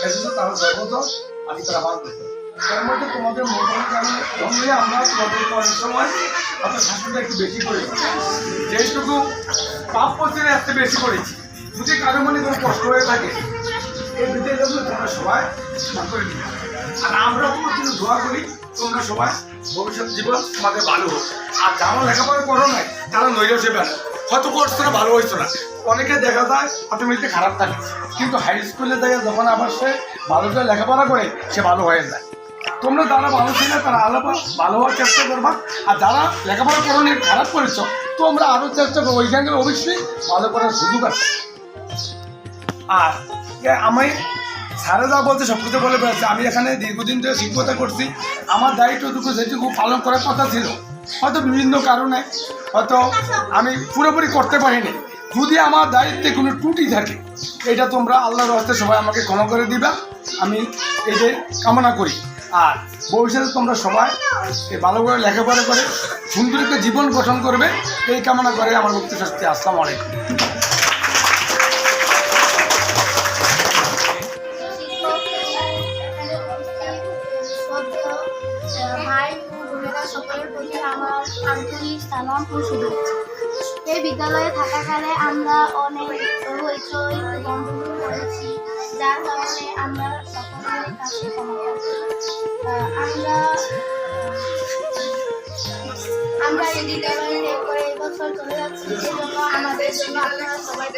এসেছো তারা জগত আমি তারা বার করতে তার মধ্যে তোমাদের মঙ্গল কারণে জন্মে আমরা তোমাদের অনেক সময় আপনার শাস্তিটা একটু বেশি করে যেটুকু পাপ করতে এত বেশি করেছি যদি কারো মনে কোনো কষ্ট হয়ে থাকে এই বিদ্যালয়গুলো তোমরা সবাই করে নিবে আর আমরা তোমার জন্য দোয়া করি তোমরা সবাই ভবিষ্যৎ জীবন তোমাদের ভালো হোক আর যারা লেখাপড়া করো নাই তারা নৈরাশ হবে না হয়তো করছো না ভালো হয়েছো না অনেকে দেখা যায় অটোমেটিক খারাপ থাকে কিন্তু হাই স্কুলে দেখে যখন আবার সে ভালো করে লেখাপড়া করে সে ভালো হয়ে যায় তোমরা যারা ভালো ছিল তারা আলাদা ভালো হওয়ার চেষ্টা করবা আর যারা লেখাপড়া করো নি খারাপ করেছ তোমরা আরও চেষ্টা করো ওইখানে অবশ্যই ভালো করার সুযোগ আছে আর আমি স্যারে যা বলতে সব কিছু বলে বেড়াচ্ছে আমি এখানে দীর্ঘদিন ধরে শিক্ষকতা করছি আমার দায়িত্বটুকু যেটুকু পালন করার কথা ছিল হয়তো বিভিন্ন কারণে হয়তো আমি পুরোপুরি করতে পারিনি যদি আমার দায়িত্বে কোনো ত্রুটি থাকে এটা তোমরা আল্লাহর হস্তে সবাই আমাকে ক্ষমা করে দিবা আমি এই কামনা করি আর ভবিষ্যতে তোমরা সবাই ভালো করে লেখাপড়া করে সুন্দর একটা জীবন গঠন করবে এই কামনা করে আমার বক্তব্য শাস্তি আসসালামু আলাইকুম সকলের প্রতি আমার আন্তরিক সালাম ও শুভেচ্ছা এই বিদ্যালয়ে থাকাকালে আমরা অনেক হইচই গন্ডগোল করেছি যার কারণে আমরা সকলের কাছে আমরা এই বিদ্যালয়ে করে এবছর চলে যাচ্ছি সেজন্য আমাদের জন্য আপনারা সবাই